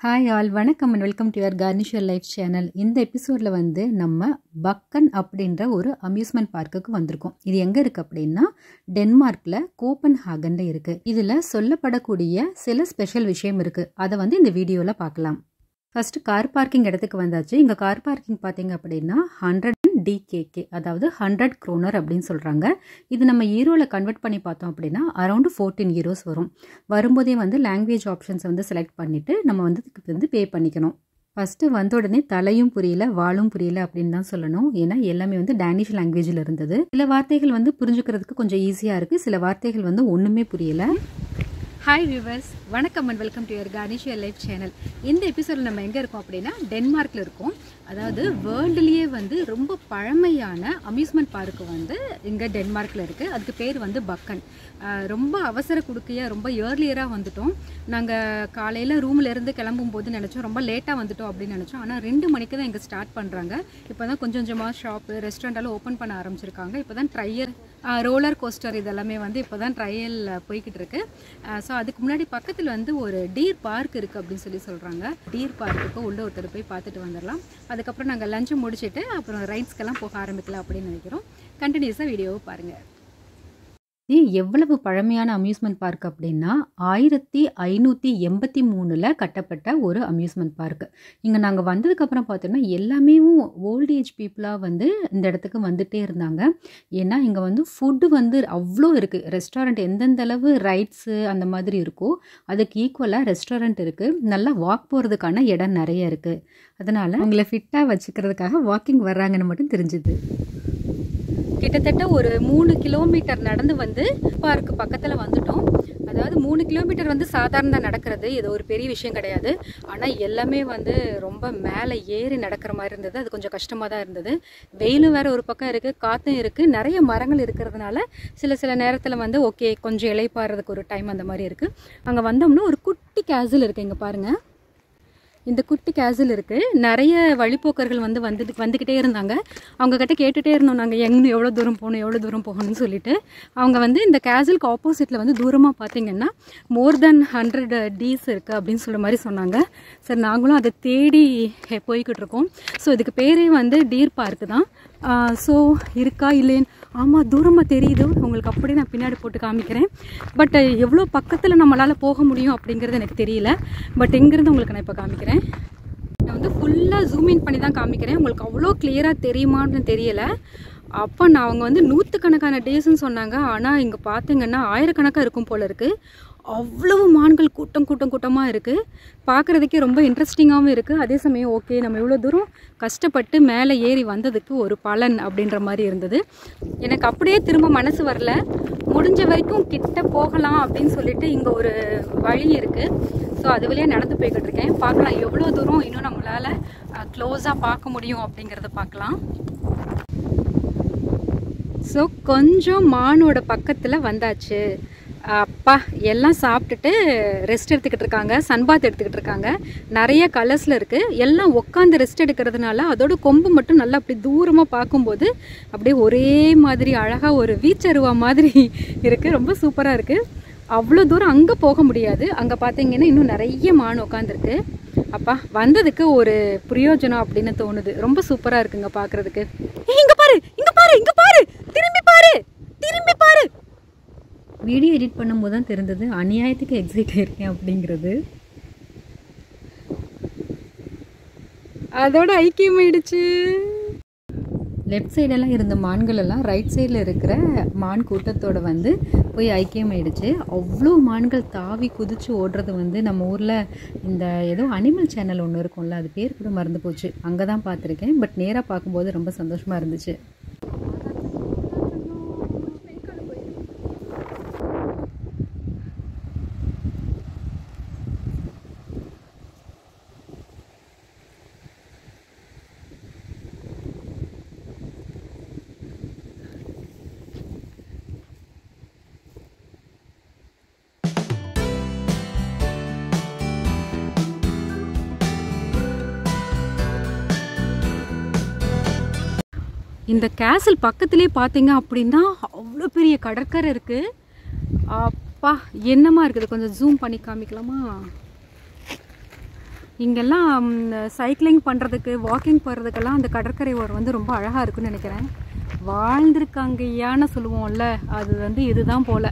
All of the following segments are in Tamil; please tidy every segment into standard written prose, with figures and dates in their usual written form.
ஹாய் ஆல், வணக்கம் and welcome to your Cornish your life channel. இந்த எபிசோடில் வந்து நம்ம பக்கன் அப்படின்ற ஒரு அம்யூஸ்மெண்ட் பார்க்குக்கு வந்திருக்கோம். இது எங்கே இருக்குது அப்படின்னா டென்மார்க்கில் கோப்பன்ஹாகனில் இருக்குது. இதில் சொல்லப்படக்கூடிய சில ஸ்பெஷல் விஷயம் இருக்குது. அதை வந்து இந்த வீடியோவில் பார்க்கலாம். ஃபஸ்ட்டு கார் பார்க்கிங் இடத்துக்கு வந்தாச்சு. இங்கே கார் பார்க்கிங் பார்த்தீங்க அப்படின்னா 100 DKK, அதாவது 100 kroner அப்படின்னு சொல்கிறாங்க. இது நம்ம ஈரோவில் கன்வெர்ட் பண்ணி பார்த்தோம் அப்படின்னா அரௌண்ட் 14 euros வரும். வரும்போதே வந்து லாங்குவேஜ் ஆப்ஷன்ஸை வந்து செலக்ட் பண்ணிவிட்டு நம்ம வந்து பே பண்ணிக்கணும். ஃபஸ்ட்டு வந்த உடனே தலையும் புரியல வாலும் புரியல அப்படின்னு தான் சொல்லணும். ஏன்னா எல்லாமே வந்து டேனிஷ் லாங்குவேஜில் இருந்தது. சில வார்த்தைகள் வந்து புரிஞ்சுக்கிறதுக்கு கொஞ்சம் ஈஸியாக இருக்குது, சில வார்த்தைகள் வந்து ஒன்றுமே புரியலை. ஹாய் வியூவர்ஸ், வணக்கம் and welcome to your Cornish your life channel. இந்த எபிசோடில் நம்ம எங்கே இருக்கோம் அப்படின்னா டென்மார்க்கில் இருக்கோம். அதாவது வேர்ல்டுலேயே வந்து ரொம்ப பழமையான அம்யூஸ்மெண்ட் பார்க்கு வந்து இங்கே டென்மார்க்கில் இருக்குது. அதுக்கு பேர் வந்து பக்கன். ரொம்ப அவசர குடுக்கையாக ரொம்ப ஏர்லியராக வந்துட்டோம். நாங்கள் காலையில் ரூம்லேருந்து கிளம்பும் போது நினச்சோம் ரொம்ப லேட்டாக வந்துட்டோம் அப்படின்னு நினச்சோம். ஆனால் 2 மணிக்கு தான் இங்கே ஸ்டார்ட் பண்ணுறாங்க. இப்போ தான் கொஞ்சம் கொஞ்சமாக ஷாப்பு ரெஸ்டாரண்ட்டெல்லாம் ஓப்பன் பண்ண ஆரம்பிச்சிருக்காங்க. இப்போ தான் ட்ரையல் ரோலர் கோஸ்டர் இதெல்லாமே வந்து இப்போ தான் ட்ரையல் போய்கிட்டு இருக்கு. ஸோ அதுக்கு முன்னாடி பக்கத்தில் வந்து ஒரு டீர் பார்க் இருக்குது அப்படின்னு சொல்கிறாங்க. டீர் பார்க்குக்கு உள்ள ஒருத்தர் போய் பார்த்துட்டு வந்துடலாம். அதுக்கப்புறம் நாங்கள் லஞ்சை முடிச்சுட்டு அப்புறம் ரைட்ஸ்க்கெல்லாம் போக ஆரம்பிக்கலாம் அப்படின்னு நினைக்கிறோம். கண்டினியூஸாக வீடியோவை பாருங்கள். இது எவ்வளவு பழமையான அம்யூஸ்மெண்ட் பார்க் அப்படின்னா 1583 கட்டப்பட்ட ஒரு அம்யூஸ்மெண்ட் பார்க். இங்கே நாங்கள் வந்ததுக்கப்புறம் பார்த்தோம்னா எல்லாமே ஓல்ட் ஏஜ் பீப்புளாக வந்து இந்த இடத்துக்கு வந்துகிட்டே இருந்தாங்க. ஏன்னா இங்கே வந்து ஃபுட்டு வந்து அவ்வளோ இருக்குது. ரெஸ்டாரண்ட் எந்தெந்த அளவு ரைட்ஸு அந்த மாதிரி இருக்கோ அதுக்கு ஈக்குவலாக ரெஸ்டாரண்ட் இருக்குது. நல்லா வாக் போகிறதுக்கான இடம் நிறைய இருக்குது. அதனால் அவங்கள ஃபிட்டாக வச்சுக்கிறதுக்காக வாக்கிங் வர்றாங்கன்னு மட்டும் தெரிஞ்சுது. கிட்டத்தட்ட ஒரு 3 கிலோமீட்டர் நடந்து வந்து பார்க்கு பக்கத்தில் வந்துட்டோம். அதாவது 3 கிலோமீட்டர் வந்து சாதாரண நடக்கிறது, இது ஒரு பெரிய விஷயம் கிடையாது. ஆனால் எல்லாமே வந்து ரொம்ப மேலே ஏறி நடக்கிற மாதிரி இருந்தது. அது கொஞ்சம் கஷ்டமாக தான் இருந்தது. வெயிலும் வேறு ஒரு பக்கம் இருக்குது, காற்றும் இருக்குது, நிறைய மரங்கள் இருக்கிறதுனால சில நேரத்தில் வந்து ஓகே கொஞ்சம் இளைப்பாறதுக்கு ஒரு டைம் அந்த மாதிரி இருக்குது. அங்கே வந்தோம்னா ஒரு குட்டி கேசல் இருக்குது. இங்கே பாருங்கள், இந்த குட்டி கேசல் இருக்குது. நிறைய வழிப்போக்கர்கள் வந்துக்கிட்டே இருந்தாங்க. அவங்கக்கிட்ட கேட்டுகிட்டே இருந்தோம் நாங்கள் எவ்வளோ தூரம் போகணும்னு சொல்லிட்டு. அவங்க வந்து இந்த கேசலுக்கு ஆப்போசிட்டில் வந்து தூரமாக பார்த்தீங்கன்னா மோர் தென் 100 Ds இருக்குது அப்படின்னு சொல்கிற மாதிரி சொன்னாங்க. சரி, நாங்களும் அதை தேடி போய்கிட்டு இருக்கோம். ஸோ இதுக்கு பேரே வந்து டீர் பார்க்கு தான். ஸோ இருக்கா இல்லைன்னு ஆமாம் தூரமாக தெரியுது உங்களுக்கு, அப்படியே நான் பின்னாடி போட்டு காமிக்கிறேன். பட் எவ்வளோ பக்கத்தில் நம்மளால் போக முடியும் அப்படிங்கிறது எனக்கு தெரியல. பட் எங்கேருந்து உங்களுக்கு நான் இப்போ காமிக்கிறேன். நான் வந்து ஃபுல்லாக ஜூம் இன் பண்ணி தான் காமிக்கிறேன். உங்களுக்கு அவ்வளோ கிளியராக தெரியுமான்னு தெரியலை. அப்போ நான் அவங்க வந்து 100கணக்கான டேஸ்ன்னு சொன்னாங்க. ஆனால் இங்கே பார்த்தீங்கன்னா 1000கணக்காக இருக்கும் போல் இருக்குது. அவ்வளவு மான்கள் கூட்டமாக இருக்குது. பார்க்குறதுக்கே ரொம்ப இன்ட்ரெஸ்டிங்காகவும் இருக்குது. அதே சமயம் ஓகே நம்ம இவ்வளோ தூரம் கஷ்டப்பட்டு மேலே ஏறி வந்ததுக்கு ஒரு பலன் அப்படின்ற மாதிரி இருந்தது. எனக்கு அப்படியே திரும்ப மனசு வரல. முடிஞ்ச வரைக்கும் கிட்ட போகலாம் அப்படின்னு சொல்லிட்டு இங்கே ஒரு வழி இருக்குது. ஸோ அது வழியாக நடந்து போய்கிட்டு இருக்கேன். பார்க்கலாம் எவ்வளோ தூரம் இன்னும் நம்மளால் க்ளோஸாக பார்க்க முடியும் அப்படிங்கிறத பார்க்கலாம். ஸோ கொஞ்சம் மானோட பக்கத்தில் வந்தாச்சு. அப்பா எல்லாம் சாப்பிட்டுட்டு ரெஸ்ட் எடுத்துக்கிட்டு இருக்காங்க, சன்பாத் எடுத்துக்கிட்டு இருக்காங்க. நிறைய கலர்ஸில் இருக்குது. எல்லாம் உட்காந்து ரெஸ்ட் எடுக்கிறதுனால அதோட கொம்பு மட்டும் நல்லா அப்படி தூரமாக பார்க்கும்போது அப்படியே ஒரே மாதிரி அழகாக ஒரு வீச்சருவா மாதிரி இருக்குது. ரொம்ப சூப்பராக இருக்குது. அவ்வளோ தூரம் அங்கே போக முடியாது. அங்கே பார்த்தீங்கன்னா இன்னும் நிறைய மான் உட்காந்துருக்கு. அப்பா வந்ததுக்கு ஒரு பிரயோஜனம் அப்படின்னு தோணுது. ரொம்ப சூப்பராக இருக்குங்க பார்க்குறதுக்கு. இங்கே பாரு, திரும்பி பாரு. வீடியோ எடிட் பண்ணும்போது தான் தெரிந்தது அநியாயத்துக்கு எக்ஸைட் ஆயிருக்கேன் அப்படிங்கிறது. அதோட ஐக்கியமாயிடுச்சு. லெஃப்ட் சைடெல்லாம் இருந்த மான்கள் எல்லாம் ரைட் சைடில் இருக்கிற மான் கூட்டத்தோடு வந்து போய் ஐக்கியமாயிடுச்சு. அவ்வளோ மான்கள் தாவி குதிச்சு ஓடுறது வந்து நம்ம ஊரில் இந்த ஏதோ அனிமல் சேனல் ஒன்று இருக்கும்ல, அது பேர் கூட மறந்து போச்சு, அங்கே தான் பார்த்துருக்கேன். பட் நேராக பார்க்கும்போது ரொம்ப சந்தோஷமாக இருந்துச்சு. இந்த கேசல் பக்கத்துலேயே பார்த்தீங்க அப்படின்னா அவ்வளோ பெரிய கடற்கரை இருக்குது. அப்பா என்னமா இருக்குது, கொஞ்சம் ஜூம் பண்ணி காமிக்கலாமா? இங்கெல்லாம் சைக்கிளிங் பண்ணுறதுக்கு வாக்கிங் போகிறதுக்கெல்லாம் அந்த கடற்கரை ஓரம் வந்து ரொம்ப அழகாக இருக்குன்னு நினைக்கிறேன். வாழ்ந்திருக்காங்கய்யான்னு சொல்லுவோம்ல, அது வந்து இதுதான் போல்.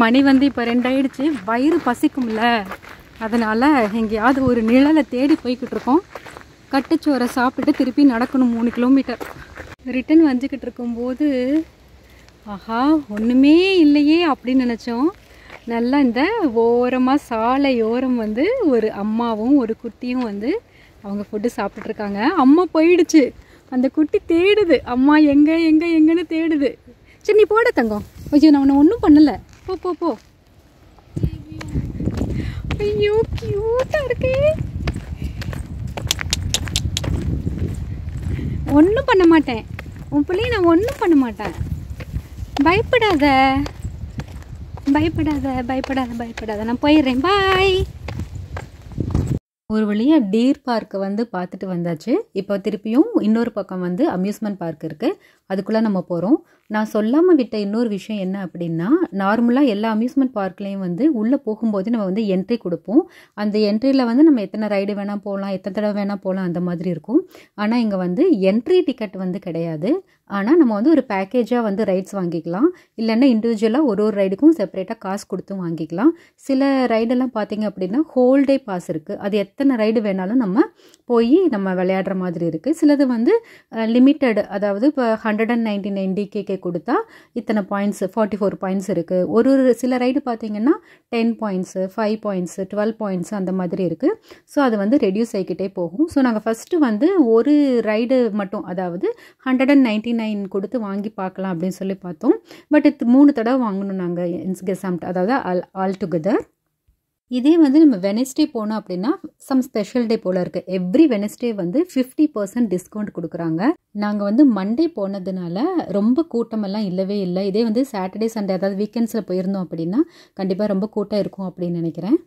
மணி வந்து இப்போ 2 ஆயிடுச்சு. வயிறு பசிக்கும்ல, அதனால் எங்கேயாவது ஒரு நிழலை தேடி போய்கிட்டு இருக்கோம். கட்டுச்சோரை சாப்பிட்டு திருப்பி நடக்கணும் 3 கிலோமீட்டர். ரிட்டன் வந்துக்கிட்டு இருக்கும்போது ஆஹா ஒன்றுமே இல்லையே அப்படின்னு நினச்சோம். நல்லா இந்த ஓரமாக சாலையோரம் வந்து ஒரு அம்மாவும் ஒரு குட்டியும் வந்து அவங்க ஃபுட்டு சாப்பிட்டுருக்காங்க. அம்மா போயிடுச்சு, அந்த குட்டி தேடுது, அம்மா எங்கே எங்கே எங்கன்னு தேடுது. சரி நீ போட தங்கம். ஐயோ நான் உன்னை ஒன்றும் பண்ணலை, போ போ போ. ஐயோ க்யூட்டாக இருக்கே. ஒன்றும் பண்ண மாட்டேன், உன் பிள்ளைய நான் ஒன்றும் பண்ண மாட்டேன். பயப்படாத பயப்படாத பயப்படாத பயப்படாத, நான் போயிடுறேன், பாய். ஒரு வழியாக டீர் பார்க்கை வந்து பார்த்துட்டு வந்தாச்சு. இப்போ திருப்பியும் இன்னொரு பக்கம் வந்து அம்யூஸ்மெண்ட் பார்க் இருக்குது, அதுக்குள்ளே நம்ம போகிறோம். நான் சொல்லாமல் விட்ட இன்னொரு விஷயம் என்ன அப்படின்னா, நார்மலாக எல்லா அம்யூஸ்மெண்ட் பார்க்லேயும் வந்து உள்ளே போகும்போது நம்ம வந்து என்ட்ரி கொடுப்போம். அந்த என்ட்ரியில் வந்து நம்ம எத்தனை ரைடு வேணால் போகலாம், எத்தனை தடவை வேணால் போகலாம், அந்த மாதிரி இருக்கும். ஆனால் இங்கே வந்து என்ட்ரி டிக்கெட் வந்து கிடையாது. ஆனால் நம்ம வந்து ஒரு பேக்கேஜாக வந்து ரைட்ஸ் வாங்கிக்கலாம், இல்லைன்னா இண்டிவிஜுவலாக ஒரு ரைடுக்கும் செப்பரேட்டாக காசு கொடுத்தும் வாங்கிக்கலாம். சில ரைடெல்லாம் பார்த்திங்க அப்படின்னா ஹோல் டே பாஸ் இருக்குது, அது எத்தனை ரைடு வேணாலும் நம்ம போய் நம்ம விளையாடுற மாதிரி இருக்குது. சிலது வந்து லிமிட்டட், அதாவது இப்போ 199 DKK கொடுத்தா இத்தனை பாயிண்ட்ஸ், 44 பாயிண்ட்ஸ் இருக்குது. ஒரு சில ரைடு பார்த்திங்கன்னா 10 பாயிண்ட்ஸு, 5 பாயிண்ட்ஸு, 12 பாயிண்ட்ஸு அந்த மாதிரி இருக்குது. ஸோ அது வந்து ரெடியூஸ் ஆகிக்கிட்டே போகும். ஸோ நாங்கள் ஃபஸ்ட்டு வந்து ஒரு ரைடு மட்டும், அதாவது 199 கொடுத்து வாங்கி பார்க்கலாம் அப்படின்னு சொல்லி பார்த்தோம். பட் 3 தடவை வாங்கணும் நாங்கள் இன்ஸ்கெசாம்ட், அதாவது ஆல் டுகெதர். இதே வந்து நம்ம வெனஸ்டே போனோம் அப்படின்னா சம் ஸ்பெஷல் டே போல் இருக்குது. எவ்ரி வெனஸ்டே வந்து 50% டிஸ்கவுண்ட் கொடுக்குறாங்க. நாங்கள் வந்து மண்டே போனதுனால ரொம்ப கூட்டமெல்லாம் இல்லவே இல்லை. இதே வந்து சாட்டர்டே சண்டே அதாவது வீக்கெண்ட்ஸில் போயிருந்தோம் அப்படின்னா கண்டிப்பாக ரொம்ப கூட்டம் இருக்கும் அப்படின்னு நினைக்கிறேன்.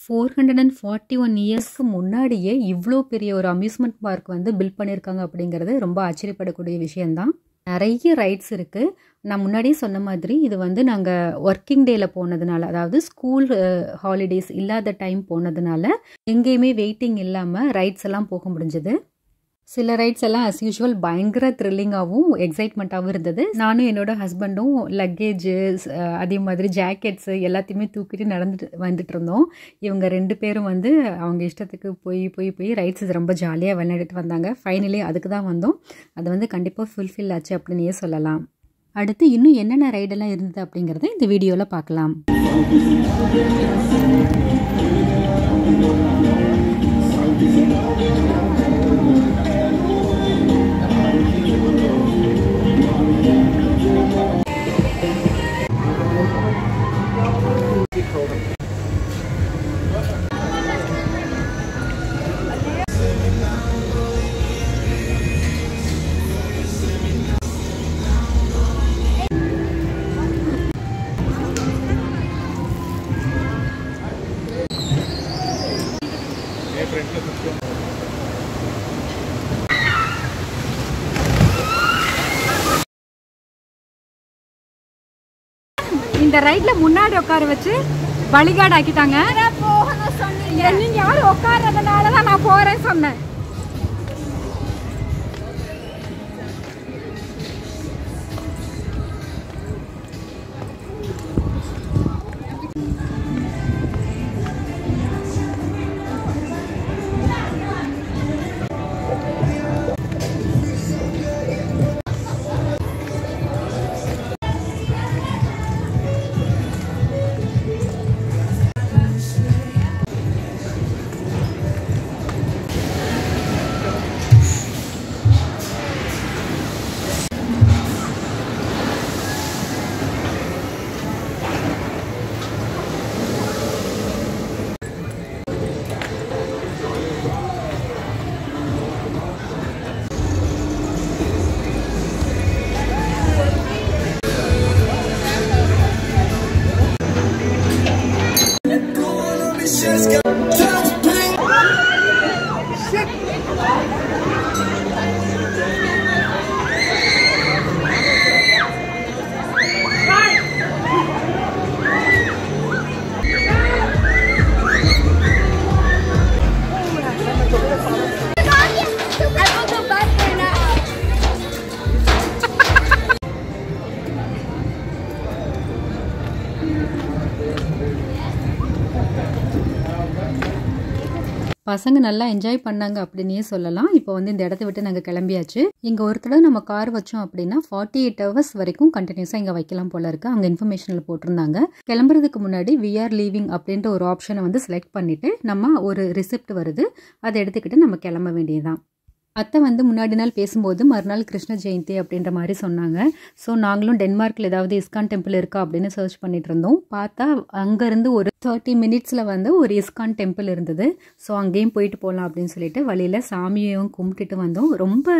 441 இயர்ஸ்க்கு முன்னாடியே இவ்வளோ பெரிய ஒரு அம்யூஸ்மெண்ட் பார்க் வந்து பில்ட் பண்ணியிருக்காங்க அப்படிங்கிறது ரொம்ப ஆச்சரியப்படக்கூடிய விஷயந்தான். நிறைய ரைட்ஸ் இருக்குது. நான் முன்னாடியே சொன்ன மாதிரி இது வந்து நாங்கள் ஒர்க்கிங் டேயில் போனதுனால, அதாவது ஸ்கூல் ஹாலிடேஸ் இல்லாத டைம் போனதுனால எங்கேயுமே வெயிட்டிங் இல்லாமல் ரைட்ஸ் எல்லாம் போக முடிஞ்சது. சில ரைட்ஸ் எல்லாம் அஸ் யூஷுவல் பயங்கர த்ரில்லிங்காகவும் எக்ஸைட்மெண்ட்டாகவும் இருந்தது. நானும் என்னோட ஹஸ்பண்டும் லக்கேஜஸ் அதே மாதிரி ஜாக்கெட்ஸு எல்லாத்தையுமே தூக்கிட்டு வந்துட்டு இருந்தோம். இவங்க 2 பேரும் வந்து அவங்க இஷ்டத்துக்கு போய் ரைட்ஸ் ரொம்ப ஜாலியாக விளையாடிட்டு வந்தாங்க. ஃபைனலி அதுக்கு தான் வந்தோம். அது வந்து கண்டிப்பாக ஃபுல்ஃபில் ஆச்சு அப்படின்னே சொல்லலாம். அடுத்து இன்னும் என்னென்ன ரைடெல்லாம் இருந்தது அப்படிங்கிறத இந்த வீடியோவில் பார்க்கலாம். இந்த ரைட்ல முன்னாடி உட்கார வச்சு வழிகாடு ஆக்கிட்டாங்க. நீங்க யாரும் உட்கார்றதுனால தான் நான் போறேன்னு சொன்னேன். பசங்க நல்லா என்ஜாய் பண்ணாங்க அப்படின்னே சொல்லலாம். இப்போ வந்து இந்த இடத்த விட்டு நாங்கள் கிளம்பியாச்சு. இங்கே ஒரு தடவை நம்ம கார் வச்சோம் அப்படின்னா 48 ஹவர்ஸ் வரைக்கும் கண்டினியூஸாக இங்கே வைக்கலாம் போல இருக்குது. அங்கே இன்ஃபர்மேஷனில் போட்டிருந்தாங்க. கிளம்புறதுக்கு முன்னாடி வி ஆர் லீவிங் அப்படின்ற ஒரு ஆப்ஷனை வந்து செலக்ட் பண்ணிவிட்டு நம்ம ஒரு ரிசிப்ட் வருது, அதை எடுத்துக்கிட்டு நம்ம கிளம்ப வேண்டியதுதான். அத்தை வந்து முன்னாடி நாள் பேசும்போது மறுநாள் கிருஷ்ண ஜெயந்தி அப்படின்ற மாதிரி சொன்னாங்க. ஸோ நாங்களும் டென்மார்க்கில் ஏதாவது இஸ்கான் டெம்பிள் இருக்கா அப்படின்னு சர்ச் பண்ணிட்டு இருந்தோம். பார்த்தா அங்கேருந்து ஒரு 30 மினிட்ஸில் வந்து ஒரு இஸ்கான் டெம்பிள் இருந்தது. ஸோ அங்கேயும் போயிட்டு போகலாம் அப்படின்னு சொல்லிட்டு வழியில் சாமியையும் கும்பிட்டுட்டு வந்தோம். ரொம்ப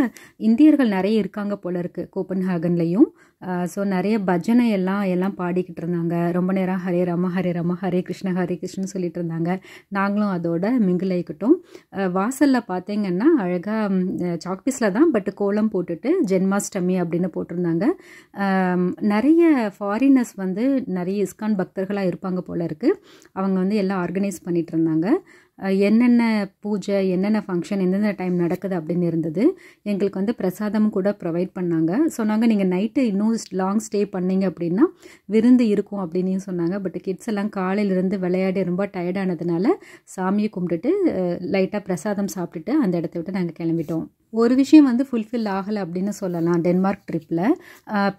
இந்தியர்கள் நிறைய இருக்காங்க போல இருக்குது கோப்பன்ஹாகன்லேயும். ஸோ நிறைய பஜனை எல்லாம் பாடிக்கிட்டு இருந்தாங்க. ரொம்ப நேரம் ஹரே ராம ஹரே ராம ஹரே கிருஷ்ணன் சொல்லிட்டு இருந்தாங்க. நாங்களும் அதோட மிங்கிள் ஆகிக்கிட்டோம். வாசலில் பார்த்தீங்கன்னா அழகாக சாக்பீஸில் தான் பட் கோலம் போட்டுட்டு ஜென்மாஷ்டமி அப்படின்னு போட்டிருந்தாங்க. நிறைய ஃபாரினர்ஸ் வந்து நிறைய இஸ்கான் பக்தர்களாக இருப்பாங்க போல இருக்குது. அவங்க வந்து எல்லாம் ஆர்கனைஸ் பண்ணிட்டு இருந்தாங்க. என்னென்ன பூஜை, என்னென்ன ஃபங்க்ஷன், எந்தெந்த டைம் நடக்குது அப்படின்னு இருந்தது. எங்களுக்கு வந்து பிரசாதமும் கூட ப்ரொவைட் பண்ணாங்க. சொன்னாங்க நீங்கள் நைட்டு இன்னும் லாங் ஸ்டே பண்ணிங்க அப்படின்னா விருந்து இருக்கும் அப்படின்னு சொன்னாங்க. பட் கிட்ஸ் எல்லாம் காலையிலேருந்து விளையாடி ரொம்ப டயர்டானதுனால சாமியை கும்பிட்டுட்டு லைட்டாக பிரசாதம் சாப்பிட்டுட்டு அந்த இடத்த விட்டு நாங்கள் கிளம்பிட்டோம். ஒரு விஷயம் வந்து ஃபுல்ஃபில் ஆகலை அப்படின்னு சொல்லலாம் டென்மார்க் ட்ரிப்பில்.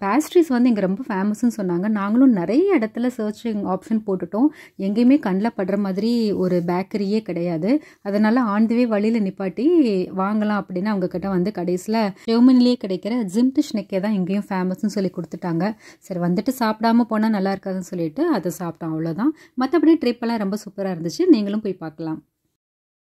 பேஸ்ட்ரிஸ் வந்து இங்கே ரொம்ப ஃபேமஸ்ன்னு சொன்னாங்க. நாங்களும் நிறைய இடத்துல சர்ச்சிங் ஆப்ஷன் போட்டுட்டோம். எங்கேயுமே கண்ணில் படுற மாதிரி ஒரு பேக்கரியே கிடையாது. அதனால் ஆண்டுவே வழியில் நிப்பாட்டி வாங்கலாம் அப்படின்னு அவங்கக்கிட்ட வந்து கடைசியில் ஜெர்மனிலேயே கிடைக்கிற ஜிம்ட் ஸ்னெக்கே தான் இங்கேயும் ஃபேமஸ்ன்னு சொல்லி கொடுத்துட்டாங்க. சரி வந்துட்டு சாப்பிடாம போனால் நல்லா இருக்காதுன்னு சொல்லிட்டு அதை சாப்பிட்டோம், அவ்வளோதான். மற்றபடி ட்ரிப்பெல்லாம் ரொம்ப சூப்பராக இருந்துச்சு. நீங்களும் போய் பார்க்கலாம்.